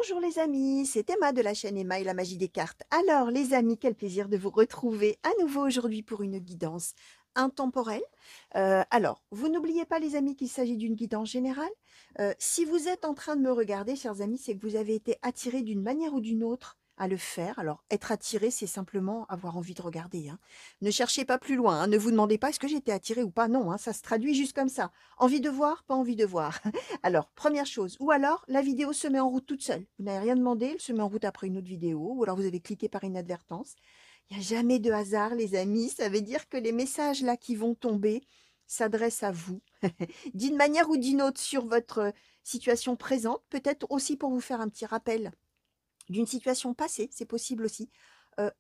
Bonjour les amis, c'est Emma de la chaîne Emma et la magie des cartes. Alors les amis, quel plaisir de vous retrouver à nouveau aujourd'hui pour une guidance intemporelle. Alors, vous n'oubliez pas les amis qu'il s'agit d'une guidance générale. Si vous êtes en train de me regarder, chers amis, c'est que vous avez été attirés d'une manière ou d'une autre à le faire. Alors, être attiré, c'est simplement avoir envie de regarder, hein. Ne cherchez pas plus loin, hein. Ne vous demandez pas est-ce que j'ai été attiré ou pas. Non, hein, ça se traduit juste comme ça. Envie de voir, pas envie de voir. Alors, première chose, ou alors la vidéo se met en route toute seule. Vous n'avez rien demandé, elle se met en route après une autre vidéo, ou alors vous avez cliqué par inadvertance. Il n'y a jamais de hasard, les amis. Ça veut dire que les messages là qui vont tomber s'adressent à vous, d'une manière ou d'une autre sur votre situation présente, peut-être aussi pour vous faire un petit rappel d'une situation passée, c'est possible aussi.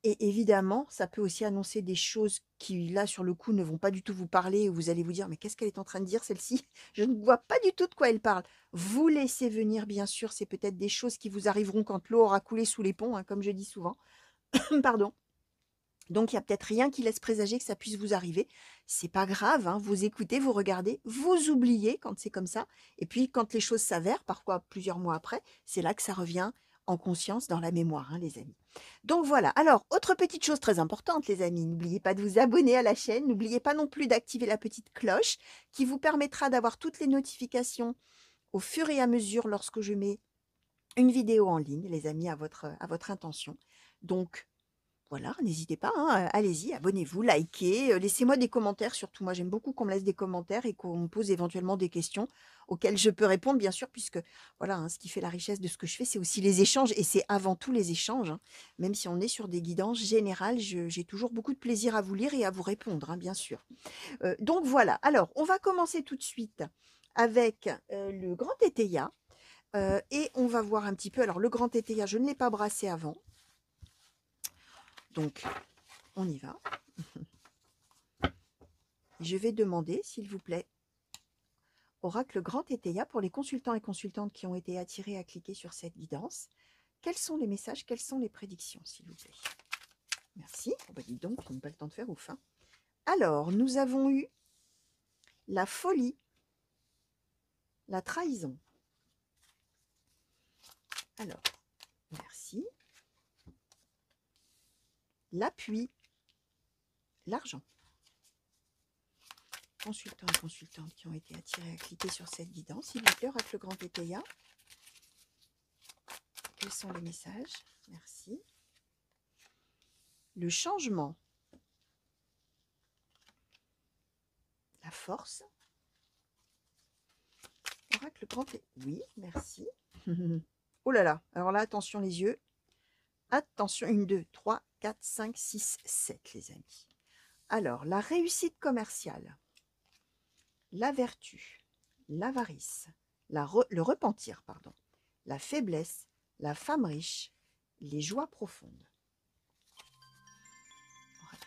Et évidemment, ça peut aussi annoncer des choses qui, là, sur le coup, ne vont pas du tout vous parler, ou vous allez vous dire: «Mais qu'est-ce qu'elle est en train de dire celle-ci? Je ne vois pas du tout de quoi elle parle». Vous laissez venir, bien sûr, c'est peut-être des choses qui vous arriveront quand l'eau aura coulé sous les ponts, hein, comme je dis souvent. Pardon. Donc il y a peut-être rien qui laisse présager que ça puisse vous arriver. C'est pas grave, hein, vous écoutez, vous regardez, vous oubliez quand c'est comme ça. Et puis quand les choses s'avèrent, parfois plusieurs mois après, c'est là que ça revient en conscience dans la mémoire, hein, les amis. Donc voilà. Alors, autre petite chose très importante, les amis, n'oubliez pas de vous abonner à la chaîne. N'oubliez pas non plus d'activer la petite cloche qui vous permettra d'avoir toutes les notifications au fur et à mesure lorsque je mets une vidéo en ligne, les amis, à votre intention. Donc, voilà, n'hésitez pas, hein, allez-y, abonnez-vous, likez, laissez-moi des commentaires surtout. Moi, j'aime beaucoup qu'on me laisse des commentaires et qu'on me pose éventuellement des questions auxquelles je peux répondre, bien sûr, puisque voilà, hein, ce qui fait la richesse de ce que je fais, c'est aussi les échanges et c'est avant tout les échanges, hein. Même si on est sur des guidances générales, j'ai toujours beaucoup de plaisir à vous lire et à vous répondre, hein, bien sûr. Donc voilà, alors on va commencer tout de suite avec le grand tétéia et on va voir un petit peu. Alors le grand tétéia, je ne l'ai pas brassé avant, donc on y va. Je vais demander, s'il vous plaît, Oracle Grand Tétéia, pour les consultants et consultantes qui ont été attirés à cliquer sur cette guidance, quels sont les messages, quelles sont les prédictions, s'il vous plaît? Merci. Oh bah dites donc, on n'a pas le temps de faire ouf, hein. Alors, nous avons eu la folie, la trahison. Alors, merci. L'appui, l'argent. Consultants et consultantes qui ont été attirés à cliquer sur cette guidance, s'il vous plaît, Oracle Grand Tétéia. Quels sont les messages? Merci. Le changement, la force. Oracle Grand Tétéia. Oui, merci. Oh là là, alors là, attention les yeux. Attention, 1, 2, 3, 4, 5, 6, 7, les amis. Alors, la réussite commerciale, la vertu, l'avarice, le repentir, pardon, la faiblesse, la femme riche, les joies profondes.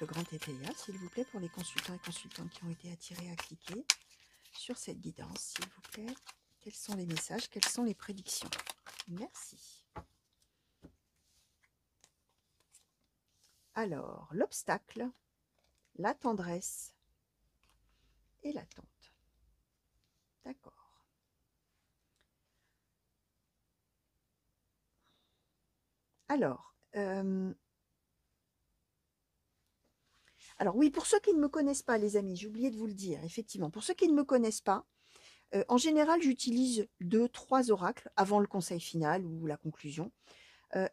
Le grand tétéia, s'il vous plaît, pour les consultants et consultantes qui ont été attirés à cliquer sur cette guidance, s'il vous plaît. Quels sont les messages, quelles sont les prédictions? Merci. Alors, l'obstacle, la tendresse et l'attente. D'accord. Alors, oui, pour ceux qui ne me connaissent pas, les amis, j'ai oublié de vous le dire, effectivement. Pour ceux qui ne me connaissent pas, en général, j'utilise 2, 3 oracles avant le conseil final ou la conclusion.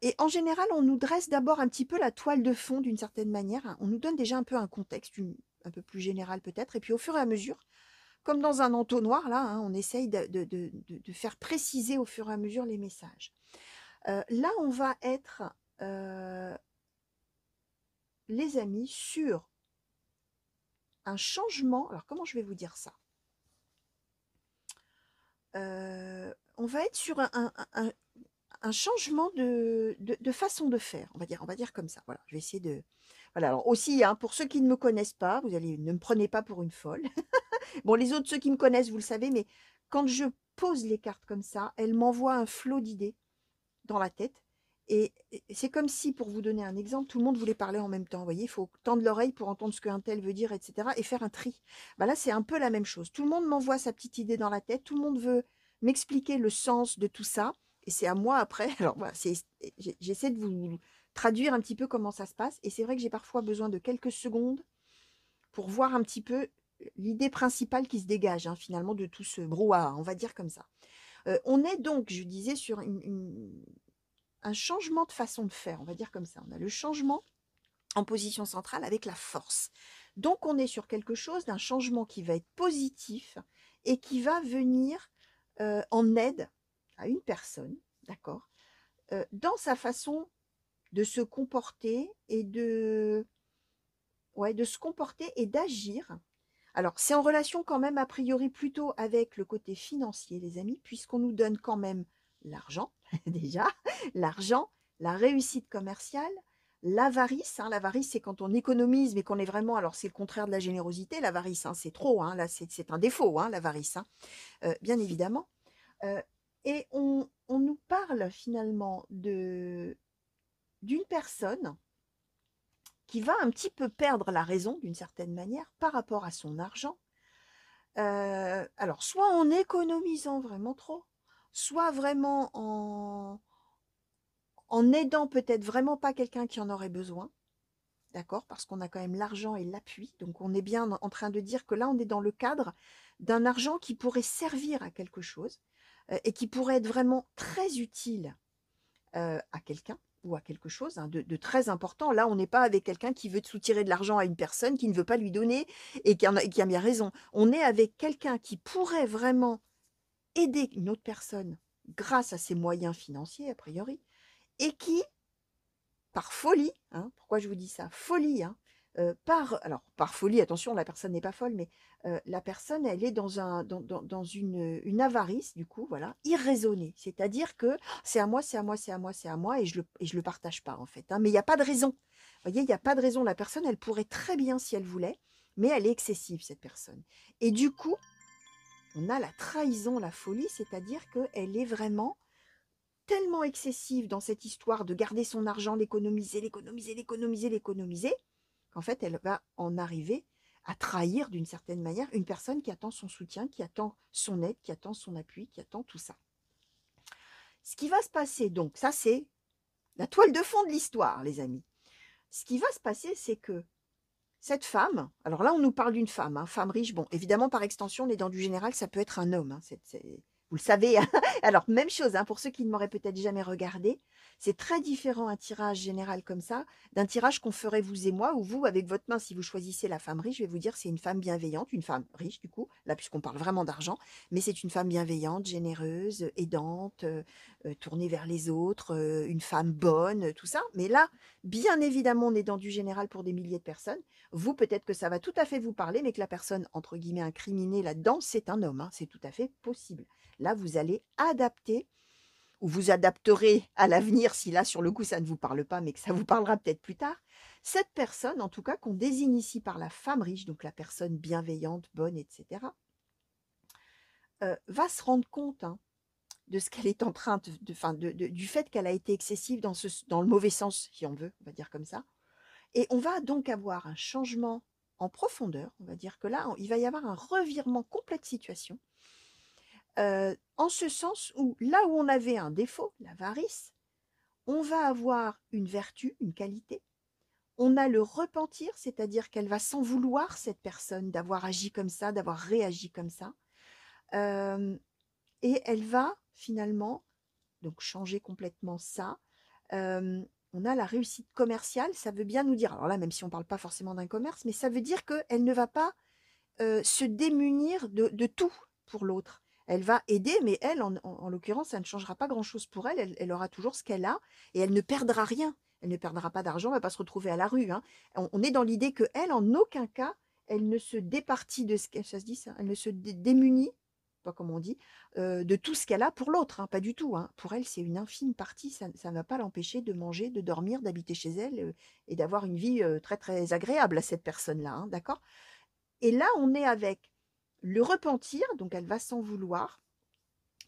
Et en général, on nous dresse d'abord un petit peu la toile de fond d'une certaine manière, hein. On nous donne déjà un peu un contexte, un peu plus général peut-être. Et puis au fur et à mesure, comme dans un entonnoir, là, hein, on essaye de faire préciser au fur et à mesure les messages. Là, on va être, les amis, sur un changement. Alors, comment je vais vous dire ça? On va être sur un changement de façon de faire, on va dire comme ça. Voilà, je vais essayer de. Voilà, alors aussi, hein, pour ceux qui ne me connaissent pas, ne me prenez pas pour une folle. Bon, les autres, ceux qui me connaissent, vous le savez, mais quand je pose les cartes comme ça, elles m'envoient un flot d'idées dans la tête. Et c'est comme si, pour vous donner un exemple, tout le monde voulait parler en même temps. Vous voyez, il faut tendre l'oreille pour entendre ce qu'un tel veut dire, etc. et faire un tri. Bah là, c'est un peu la même chose. Tout le monde m'envoie sa petite idée dans la tête. Tout le monde veut m'expliquer le sens de tout ça. et c'est à moi après. Alors voilà, j'essaie de vous traduire un petit peu comment ça se passe. Et c'est vrai que j'ai parfois besoin de quelques secondes pour voir un petit peu l'idée principale qui se dégage, hein, finalement, de tout ce brouhaha, on va dire comme ça. On est donc, je disais, sur un changement de façon de faire, on va dire comme ça. On a le changement en position centrale avec la force. Donc, on est sur quelque chose d'un changement qui va être positif et qui va venir en aide à une personne, d'accord, dans sa façon de se comporter et de se comporter et d'agir. Alors, c'est en relation quand même a priori plutôt avec le côté financier, les amis, puisqu'on nous donne quand même l'argent, déjà, l'argent, la réussite commerciale, l'avarice. Hein, l'avarice, c'est quand on économise, mais qu'on est vraiment, alors c'est le contraire de la générosité, l'avarice, hein, c'est trop, hein, là c'est un défaut, hein, l'avarice, hein, bien évidemment. Euh, et on nous parle finalement d'une personne qui va un petit peu perdre la raison d'une certaine manière par rapport à son argent. Alors, soit en économisant vraiment trop, soit vraiment en aidant peut-être vraiment pas quelqu'un qui en aurait besoin, d'accord? Parce qu'on a quand même l'argent et l'appui. Donc, on est bien en train de dire que là, on est dans le cadre d'un argent qui pourrait servir à quelque chose et qui pourrait être vraiment très utile à quelqu'un ou à quelque chose, hein, de très important. Là, on n'est pas avec quelqu'un qui veut soutirer de l'argent à une personne qui ne veut pas lui donner et qui a bien raison. On est avec quelqu'un qui pourrait vraiment aider une autre personne grâce à ses moyens financiers, a priori, et qui, par folie, hein, pourquoi je vous dis ça? Folie, hein, alors par folie, attention, la personne n'est pas folle, mais la personne, elle est dans une avarice, du coup, voilà, irraisonnée. C'est-à-dire que c'est à moi, c'est à moi, c'est à moi, c'est à moi, et je le partage pas, en fait. Hein, mais il n'y a pas de raison. Vous voyez, il n'y a pas de raison. La personne, elle pourrait très bien si elle voulait, mais elle est excessive, cette personne. Et du coup, on a la trahison, la folie, c'est-à-dire qu'elle est vraiment tellement excessive dans cette histoire de garder son argent, l'économiser, l'économiser, l'économiser, l'économiser, qu'en fait, elle va en arriver à trahir d'une certaine manière une personne qui attend son soutien, qui attend son aide, qui attend son appui, qui attend tout ça. Ce qui va se passer, donc, ça c'est la toile de fond de l'histoire, les amis. Ce qui va se passer, c'est que cette femme, alors là on nous parle d'une femme, hein, femme riche, bon évidemment par extension on est dans du général, ça peut être un homme, hein, vous le savez, hein. Alors même chose, hein, pour ceux qui ne m'auraient peut-être jamais regardé, c'est très différent un tirage général comme ça, d'un tirage qu'on ferait vous et moi, où vous avec votre main, si vous choisissez la femme riche, je vais vous dire c'est une femme bienveillante, une femme riche du coup, là puisqu'on parle vraiment d'argent, mais c'est une femme bienveillante, généreuse, aidante, tournée vers les autres, une femme bonne, tout ça, mais là, bien évidemment on est dans du général pour des milliers de personnes. Vous, peut-être que ça va tout à fait vous parler, mais que la personne, entre guillemets, incriminée là-dedans, c'est un homme. Hein, c'est tout à fait possible. Là, vous allez adapter, ou vous adapterez à l'avenir, si là, sur le coup, ça ne vous parle pas, mais que ça vous parlera peut-être plus tard. Cette personne, en tout cas, qu'on désigne ici par la femme riche, donc la personne bienveillante, bonne, etc., va se rendre compte, hein, de ce qu'elle est en train du fait qu'elle a été excessive dans le mauvais sens, si on veut, on va dire comme ça. Et on va donc avoir un changement en profondeur. On va dire que là, il va y avoir un revirement complet de situation. En ce sens où, là où on avait un défaut, l'avarice, on va avoir une vertu, une qualité. On a le repentir, c'est-à-dire qu'elle va s'en vouloir, cette personne, d'avoir agi comme ça, d'avoir réagi comme ça. Et elle va finalement donc changer complètement ça. On a la réussite commerciale, ça veut bien nous dire, alors là, même si on ne parle pas forcément d'un commerce, mais ça veut dire qu'elle ne va pas se démunir de tout pour l'autre. Elle va aider, mais elle, en l'occurrence, ça ne changera pas grand-chose pour elle. Elle aura toujours ce qu'elle a et elle ne perdra rien. Elle ne perdra pas d'argent, elle ne va pas se retrouver à la rue. Hein. On est dans l'idée qu'elle, en aucun cas, elle ne se départit de ce qu'elle, ça se dit ça, elle ne se démunit, pas comme on dit, de tout ce qu'elle a pour l'autre, hein, pas du tout. Hein. Pour elle, c'est une infime partie, ça ne va pas l'empêcher de manger, de dormir, d'habiter chez elle et d'avoir une vie très très agréable à cette personne-là, hein, d'accord? Et là, on est avec le repentir, donc elle va s'en vouloir.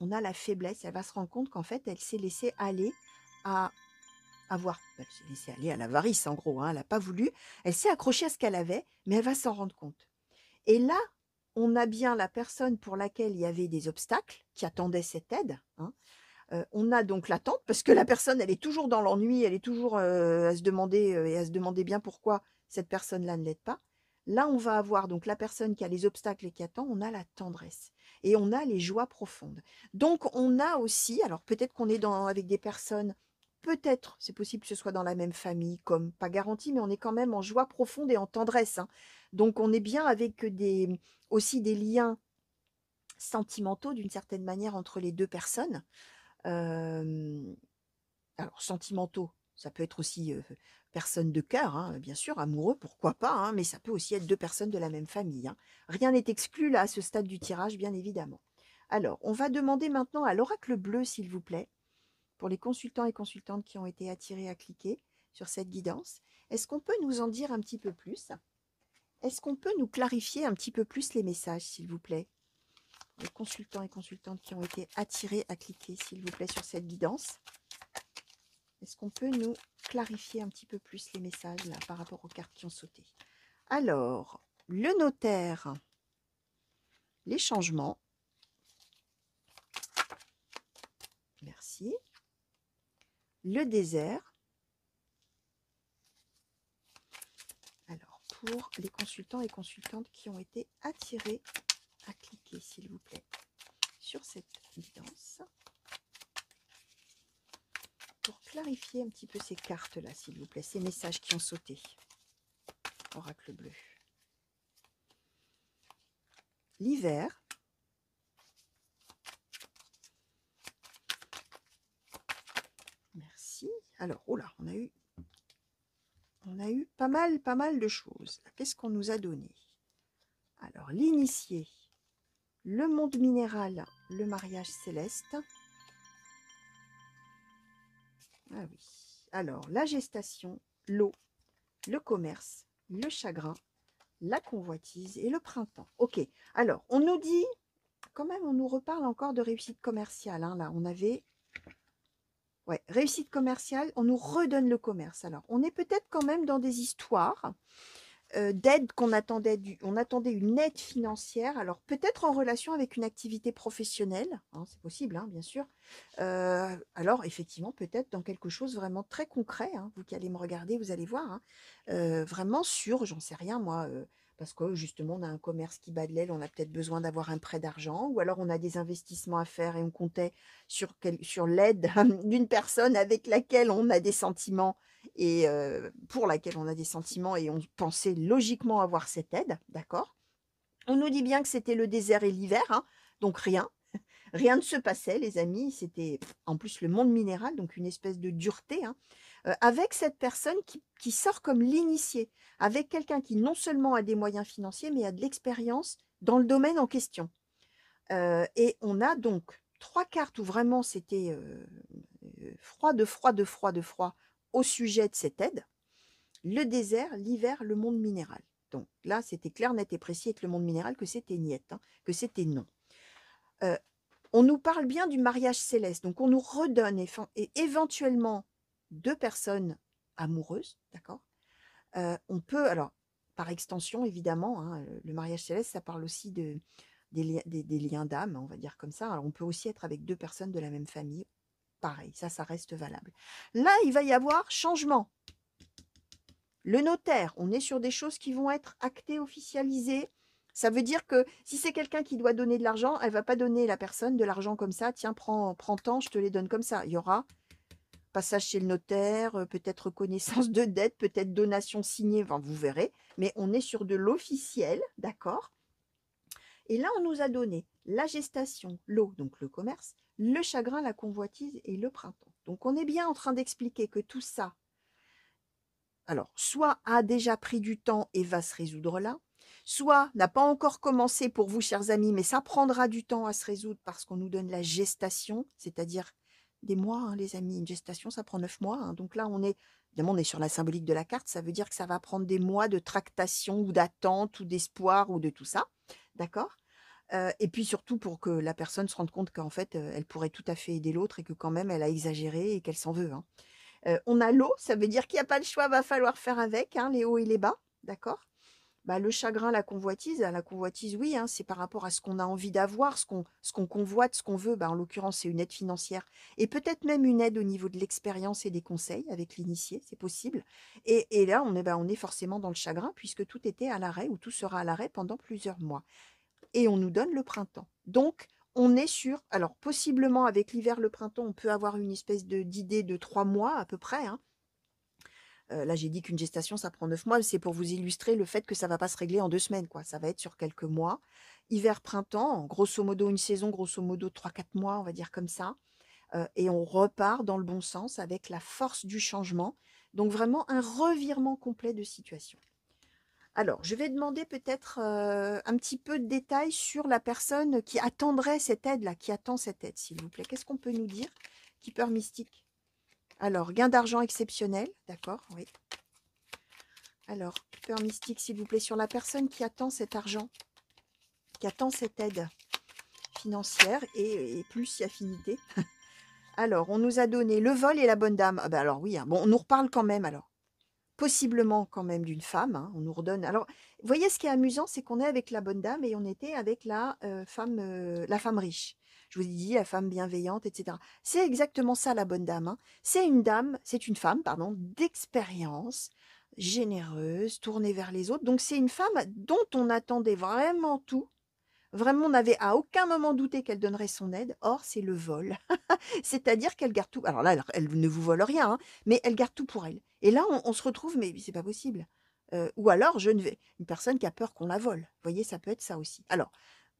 On a la faiblesse, elle va se rendre compte qu'en fait, elle s'est laissée aller à elle s'est laissée aller à l'avarice, en gros, hein, elle n'a pas voulu. Elle s'est accrochée à ce qu'elle avait, mais elle va s'en rendre compte. Et là, on a bien la personne pour laquelle il y avait des obstacles, qui attendait cette aide, hein, On a donc l'attente, parce que la personne, elle est toujours dans l'ennui, elle est toujours à se demander et à se demander bien pourquoi cette personne-là ne l'aide pas. Là, on va avoir donc la personne qui a les obstacles et qui attend, on a la tendresse et on a les joies profondes. Donc, on a aussi, alors peut-être qu'on est avec des personnes, peut-être, c'est possible que ce soit dans la même famille, comme pas garanti, mais on est quand même en joie profonde et en tendresse, hein. Donc, on est bien avec aussi des liens sentimentaux d'une certaine manière entre les deux personnes. Euh, alors, sentimentaux, ça peut être aussi personnes de cœur, hein, bien sûr, amoureux, pourquoi pas, hein, mais ça peut aussi être deux personnes de la même famille, hein. Rien n'est exclu là à ce stade du tirage, bien évidemment. Alors, on va demander maintenant à l'oracle bleu, s'il vous plaît, pour les consultants et consultantes qui ont été attirés à cliquer sur cette guidance. Est-ce qu'on peut nous en dire un petit peu plus? Est-ce qu'on peut nous clarifier un petit peu plus les messages, s'il vous plaît? Les consultants et consultantes qui ont été attirés à cliquer, s'il vous plaît, sur cette guidance. Est-ce qu'on peut nous clarifier un petit peu plus les messages là par rapport aux cartes qui ont sauté? Alors, le notaire, les changements. Merci. Le désert. Alors, pour les consultants et consultantes qui ont été attirés à cliquer, s'il vous plaît, sur cette guidance. Pour clarifier un petit peu ces cartes-là, s'il vous plaît, ces messages qui ont sauté. Oracle bleu. L'hiver. Merci. Alors, oh là, on a eu pas mal de choses. Qu'est-ce qu'on nous a donné? Alors, l'initié, le monde minéral, le mariage céleste. Ah oui. Alors, la gestation, l'eau, le commerce, le chagrin, la convoitise et le printemps. Ok. Alors, on nous dit, quand même, on nous reparle encore de réussite commerciale, hein. Là, on avait... Ouais, réussite commerciale, on nous redonne le commerce. Alors, on est peut-être quand même dans des histoires d'aide qu'on attendait. On attendait une aide financière, alors peut-être en relation avec une activité professionnelle, hein, c'est possible, hein, bien sûr. Alors, effectivement, peut-être dans quelque chose vraiment très concret, hein, vous qui allez me regarder, vous allez voir, hein, vraiment sur, j'en sais rien, moi, parce que justement, on a un commerce qui bat de l'aile, on a peut-être besoin d'avoir un prêt d'argent, ou alors on a des investissements à faire et on comptait sur l'aide d'une personne avec laquelle on a des sentiments et pour laquelle on a des sentiments et on pensait logiquement avoir cette aide, d'accord? On nous dit bien que c'était le désert et l'hiver, hein, donc rien ne se passait, les amis. C'était en plus le monde minéral, donc une espèce de dureté, hein, avec cette personne qui sort comme l'initié, avec quelqu'un qui non seulement a des moyens financiers, mais a de l'expérience dans le domaine en question. Et on a donc 3 cartes où vraiment c'était froid de froid de froid de froid au sujet de cette aide. Le désert, l'hiver, le monde minéral. Donc là, c'était clair, net et précis avec le monde minéral que c'était niette, hein, que c'était non. On nous parle bien du mariage céleste, donc on nous redonne et éventuellement 2 personnes amoureuses, d'accord? On peut, alors, par extension, évidemment, hein, le mariage céleste, ça parle aussi des liens d'âme, on va dire comme ça. Alors, on peut aussi être avec 2 personnes de la même famille. Pareil, ça reste valable. Là, il va y avoir changement. Le notaire, on est sur des choses qui vont être actées, officialisées. Ça veut dire que si c'est quelqu'un qui doit donner de l'argent, elle ne va pas donner la personne de l'argent comme ça. Tiens, prends tant, je te les donne comme ça. Il y aura passage chez le notaire, peut-être reconnaissance de dette, peut-être donation signée, enfin, vous verrez. Mais on est sur de l'officiel, d'accord? Et là, on nous a donné la gestation, l'eau, donc le commerce, le chagrin, la convoitise et le printemps. Donc, on est bien en train d'expliquer que tout ça, alors, soit a déjà pris du temps et va se résoudre là, soit n'a pas encore commencé pour vous, chers amis, mais ça prendra du temps à se résoudre parce qu'on nous donne la gestation, c'est-à-dire des mois, hein, les amis. Une gestation, ça prend 9 mois, hein. Donc là, évidemment, on est sur la symbolique de la carte, ça veut dire que ça va prendre des mois de tractation ou d'attente ou d'espoir ou de tout ça, d'accord? Et puis surtout pour que la personne se rende compte qu'en fait, elle pourrait tout à fait aider l'autre et que quand même, elle a exagéré et qu'elle s'en veut, hein. On a l'eau, ça veut dire qu'il n'y a pas le choix, va falloir faire avec, hein, les hauts et les bas, d'accord? Bah, le chagrin, la convoitise, oui, hein, c'est par rapport à ce qu'on a envie d'avoir, ce qu'on convoite, ce qu'on veut. Bah, en l'occurrence, c'est une aide financière et peut-être même une aide au niveau de l'expérience et des conseils avec l'initié, c'est possible. Et là, on est forcément dans le chagrin puisque tout était à l'arrêt ou tout sera à l'arrêt pendant plusieurs mois. Et on nous donne le printemps. Donc, on est sur, alors possiblement avec l'hiver, le printemps, on peut avoir une espèce d'idée de 3 mois à peu près, hein. Là, j'ai dit qu'une gestation, ça prend 9 mois. C'est pour vous illustrer le fait que ça va pas se régler en 2 semaines, quoi. Ça va être sur quelques mois. Hiver, printemps, grosso modo une saison, grosso modo 3 4 mois, on va dire comme ça. Et on repart dans le bon sens avec la force du changement. Donc vraiment un revirement complet de situation. Alors, je vais demander peut-être un petit peu de détails sur la personne qui attendrait cette aide-là, qui attend cette aide, s'il vous plaît. Qu'est-ce qu'on peut nous dire? Keeper mystique. Alors, gain d'argent exceptionnel, d'accord, oui. Alors, Keeper mystique, s'il vous plaît, sur la personne qui attend cet argent, qui attend cette aide financière et plus si affinité. Alors, on nous a donné le vol et la bonne dame. Ah ben alors oui, hein. Bon, on nous reparle quand même alors. Possiblement quand même d'une femme, hein, on nous redonne. Alors, vous voyez, ce qui est amusant, c'est qu'on est avec la bonne dame et on était avec la femme riche. Je vous ai dit, la femme bienveillante, etc. C'est exactement ça, la bonne dame, hein. C'est une femme, pardon, d'expérience, généreuse, tournée vers les autres. Donc, c'est une femme dont on attendait vraiment tout. Vraiment, on n'avait à aucun moment douté qu'elle donnerait son aide. Or, c'est le vol. C'est-à-dire qu'elle garde tout. Alors là, elle ne vous vole rien, hein, mais elle garde tout pour elle. Et là, on se retrouve, mais c'est pas possible. Ou alors, une personne qui a peur qu'on la vole. Vous voyez, ça peut être ça aussi. Alors,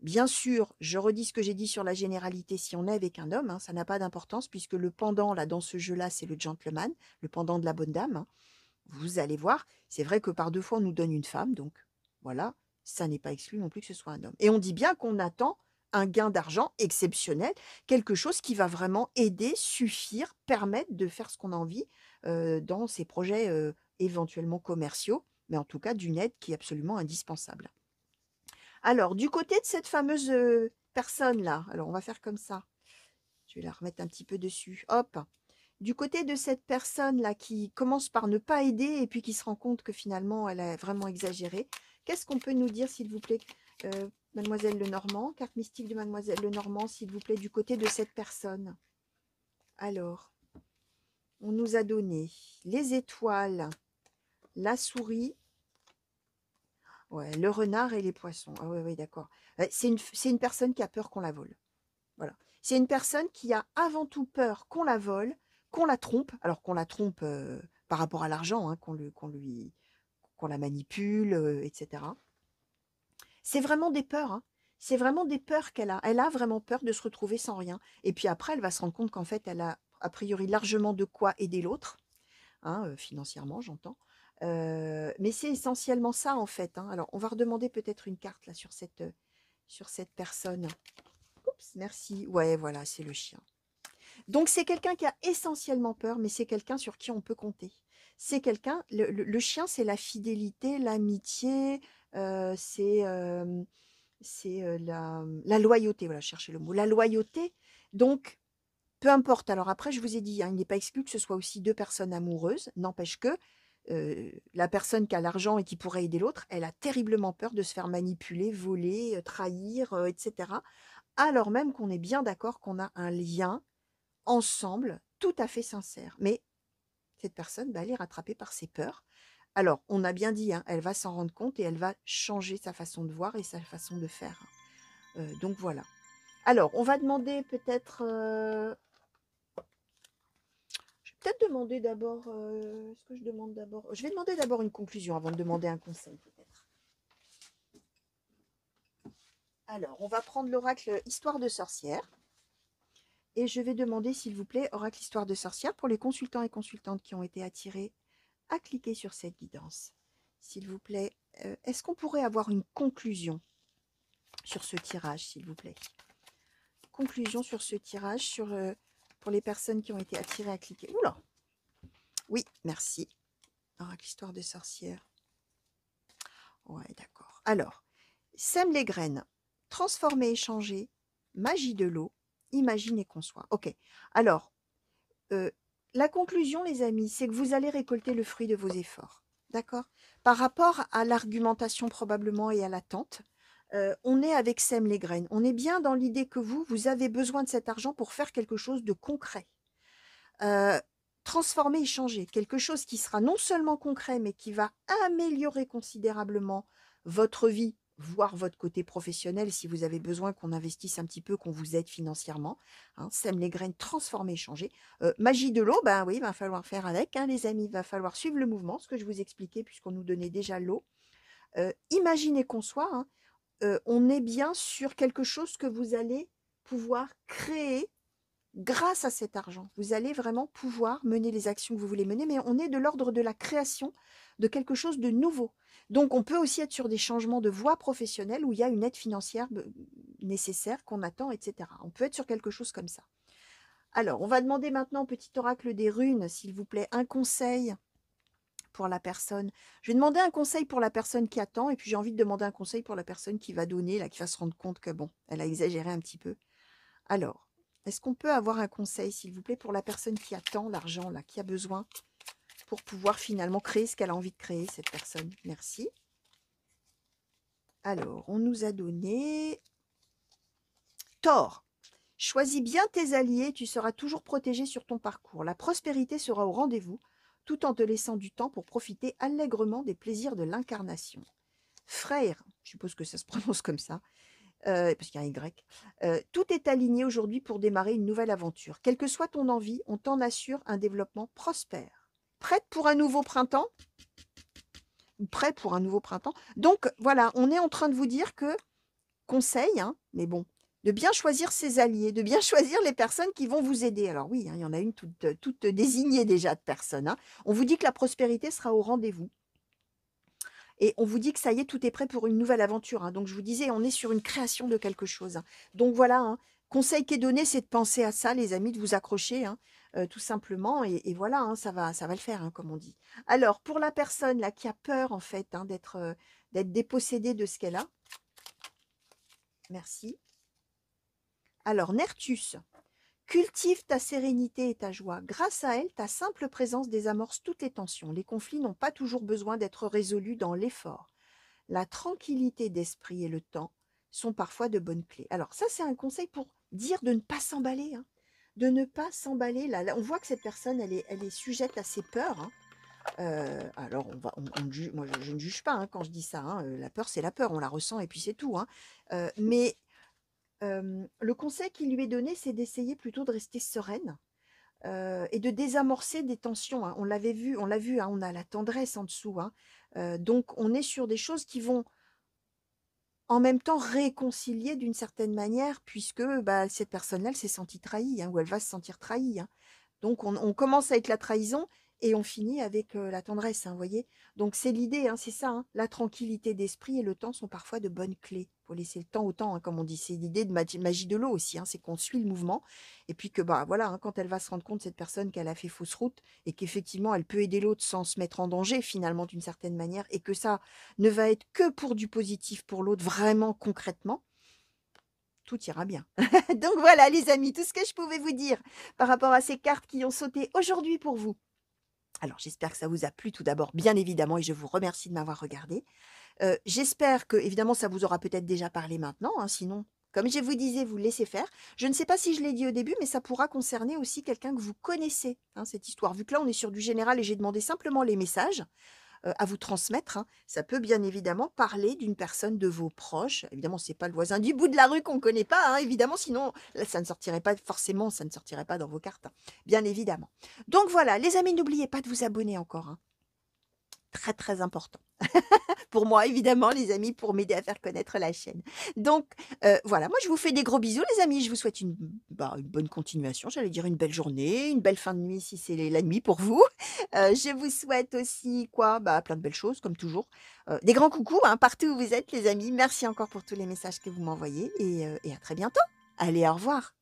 bien sûr, je redis ce que j'ai dit sur la généralité. Si on est avec un homme, hein, ça n'a pas d'importance puisque le pendant là dans ce jeu-là, c'est le gentleman, le pendant de la bonne dame, hein. Vous allez voir, c'est vrai que par 2 fois, on nous donne une femme, donc voilà, ça n'est pas exclu non plus que ce soit un homme. Et on dit bien qu'on attend un gain d'argent exceptionnel, quelque chose qui va vraiment aider, suffire, permettre de faire ce qu'on a envie dans ces projets éventuellement commerciaux, mais en tout cas d'une aide qui est absolument indispensable. Alors, du côté de cette fameuse personne-là, alors on va faire comme ça, je vais la remettre un petit peu dessus, hop, du côté de cette personne-là qui commence par ne pas aider et puis qui se rend compte que finalement elle a vraiment exagéré, qu'est-ce qu'on peut nous dire, s'il vous plaît, Mademoiselle Lenormand, carte mystique de Mademoiselle Lenormand, s'il vous plaît, du côté de cette personne? Alors, on nous a donné les étoiles, la souris, ouais, le renard et les poissons. Ah oui, oui, d'accord. C'est une personne qui a peur qu'on la vole. Voilà. C'est une personne qui a avant tout peur qu'on la vole, qu'on la trompe, alors qu'on la trompe par rapport à l'argent, hein, qu'on la manipule, etc. C'est vraiment des peurs, hein. C'est vraiment des peurs qu'elle a. Elle a vraiment peur de se retrouver sans rien. Et puis après, elle va se rendre compte qu'en fait, elle a priori largement de quoi aider l'autre, hein, financièrement, j'entends. Mais c'est essentiellement ça, en fait, hein. Alors, on va redemander peut-être une carte là sur cette personne. Oups, merci. Ouais, voilà, c'est le chien. Donc c'est quelqu'un qui a essentiellement peur, mais c'est quelqu'un sur qui on peut compter. C'est quelqu'un, le chien, c'est la fidélité, l'amitié, c'est la loyauté, voilà, chercher le mot, la loyauté. Donc, peu importe. Alors après, je vous ai dit, hein, il n'est pas exclu que ce soit aussi deux personnes amoureuses, n'empêche que la personne qui a l'argent et qui pourrait aider l'autre, elle a terriblement peur de se faire manipuler, voler, trahir, etc. Alors même qu'on est bien d'accord qu'on a un lien ensemble, tout à fait sincère. Mais cette personne, bah, elle est rattrapée par ses peurs. Alors, on a bien dit, hein, elle va s'en rendre compte et elle va changer sa façon de voir et sa façon de faire. Donc voilà. Alors, on va demander peut-être... je vais peut-être demander d'abord... est-ce que je demande d'abord... Je vais demander d'abord une conclusion avant de demander un conseil, peut-être. Alors, on va prendre l'oracle Histoire de sorcière. Et je vais demander, s'il vous plaît, oracle Histoire de sorcière, pour les consultants et consultantes qui ont été attirés à cliquer sur cette guidance. S'il vous plaît, est-ce qu'on pourrait avoir une conclusion sur ce tirage, s'il vous plaît? Conclusion sur ce tirage pour les personnes qui ont été attirées à cliquer. Oula! Oui, merci. Oracle Histoire de sorcière. Ouais, d'accord. Alors, sème les graines, transformer et changer, magie de l'eau, imagine et conçoit. Ok. Alors, la conclusion, les amis, c'est que vous allez récolter le fruit de vos efforts. D'accord? Par rapport à l'argumentation probablement et à l'attente, on est avec Sème les graines. On est bien dans l'idée que vous avez besoin de cet argent pour faire quelque chose de concret. Heu, transformer et changer. Quelque chose qui sera non seulement concret, mais qui va améliorer considérablement votre vie, voire votre côté professionnel si vous avez besoin qu'on investisse un petit peu, qu'on vous aide financièrement, hein. Sème les graines, transformer et changer. Magie de l'eau, ben oui, il va falloir faire avec, hein, les amis. Il va falloir suivre le mouvement, ce que je vous expliquais puisqu'on nous donnait déjà l'eau. Imaginez qu'on soit, hein, on est bien sur quelque chose que vous allez pouvoir créer grâce à cet argent. Vous allez vraiment pouvoir mener les actions que vous voulez mener, mais on est de l'ordre de la création de quelque chose de nouveau. Donc on peut aussi être sur des changements de voie professionnelle où il y a une aide financière nécessaire qu'on attend, etc. On peut être sur quelque chose comme ça. Alors, on va demander maintenant au petit oracle des runes, s'il vous plaît, un conseil pour la personne. Je vais demander un conseil pour la personne qui attend, et puis j'ai envie de demander un conseil pour la personne qui va donner, là, qui va se rendre compte que bon, elle a exagéré un petit peu. Alors, est-ce qu'on peut avoir un conseil, s'il vous plaît, pour la personne qui attend l'argent, là, qui a besoin, pour pouvoir finalement créer ce qu'elle a envie de créer, cette personne? Merci. Alors, on nous a donné Thor. Choisis bien tes alliés, tu seras toujours protégé sur ton parcours. La prospérité sera au rendez-vous, tout en te laissant du temps pour profiter allègrement des plaisirs de l'incarnation. Frère, je suppose que ça se prononce comme ça, parce qu'il y a un Y. Tout est aligné aujourd'hui pour démarrer une nouvelle aventure. Quelle que soit ton envie, on t'en assure un développement prospère. Prête pour un nouveau printemps? Prêt pour un nouveau printemps? Donc voilà, on est en train de vous dire que, conseil, hein, mais bon, de bien choisir ses alliés, de bien choisir les personnes qui vont vous aider. Alors oui, hein, il y en a une toute désignée déjà de personnes, hein. On vous dit que la prospérité sera au rendez-vous. Et on vous dit que ça y est, tout est prêt pour une nouvelle aventure, hein. Donc je vous disais, on est sur une création de quelque chose, hein. Donc voilà, hein, conseil qui est donné, c'est de penser à ça, les amis, de vous accrocher, hein, tout simplement. Et voilà, hein, ça va le faire, hein, comme on dit. Alors, pour la personne là qui a peur, en fait, hein, d'être dépossédée de ce qu'elle a, merci. Alors, Nertus, cultive ta sérénité et ta joie. Grâce à elle, ta simple présence désamorce toutes les tensions. Les conflits n'ont pas toujours besoin d'être résolus dans l'effort. La tranquillité d'esprit et le temps sont parfois de bonnes clés. Alors ça, c'est un conseil pour dire de ne pas s'emballer, hein. De ne pas s'emballer. Là, on voit que cette personne, elle est sujette à ses peurs, hein. Alors, moi, je ne juge pas, hein, quand je dis ça, hein. La peur, c'est la peur, on la ressent et puis c'est tout, hein. Mais le conseil qui lui est donné, c'est d'essayer plutôt de rester sereine, et de désamorcer des tensions, hein. On l'a vu, hein, on a la tendresse en dessous, hein. Donc on est sur des choses qui vont en même temps réconcilier d'une certaine manière, puisque bah, cette personne-là, elle s'est sentie trahie, hein, ou elle va se sentir trahie, hein. Donc on commence avec la trahison et on finit avec la tendresse, hein, vous voyez. Donc c'est l'idée, hein, c'est ça, hein. La tranquillité d'esprit et le temps sont parfois de bonnes clés. Il faut laisser le temps au temps, hein, comme on dit. C'est l'idée de magie de l'eau aussi, hein, c'est qu'on suit le mouvement et puis que bah voilà, hein, quand elle va se rendre compte, cette personne, qu'elle a fait fausse route et qu'effectivement elle peut aider l'autre sans se mettre en danger finalement d'une certaine manière, et que ça ne va être que pour du positif pour l'autre, vraiment concrètement, tout ira bien. Donc voilà les amis, tout ce que je pouvais vous dire par rapport à ces cartes qui ont sauté aujourd'hui pour vous. Alors j'espère que ça vous a plu tout d'abord, bien évidemment, et je vous remercie de m'avoir regardé. J'espère que, évidemment, ça vous aura peut-être déjà parlé maintenant, hein, sinon, comme je vous disais, vous laissez faire. Je ne sais pas si je l'ai dit au début, mais ça pourra concerner aussi quelqu'un que vous connaissez, hein, cette histoire. Vu que là, on est sur du général et j'ai demandé simplement les messages à vous transmettre, hein. Ça peut bien évidemment parler d'une personne de vos proches. Évidemment, c'est pas le voisin du bout de la rue qu'on ne connaît pas, hein, évidemment, sinon là, ça ne sortirait pas forcément, ça ne sortirait pas dans vos cartes, hein, bien évidemment. Donc voilà, les amis, n'oubliez pas de vous abonner encore, hein. Très très important. Pour moi, évidemment, les amis, pour m'aider à faire connaître la chaîne. Donc, voilà, moi, je vous fais des gros bisous, les amis. Je vous souhaite une bonne continuation, j'allais dire une belle journée, une belle fin de nuit si c'est la nuit pour vous. Je vous souhaite aussi, quoi? Bah, plein de belles choses, comme toujours. Des grands coucous, hein, partout où vous êtes, les amis. Merci encore pour tous les messages que vous m'envoyez et à très bientôt. Allez, au revoir.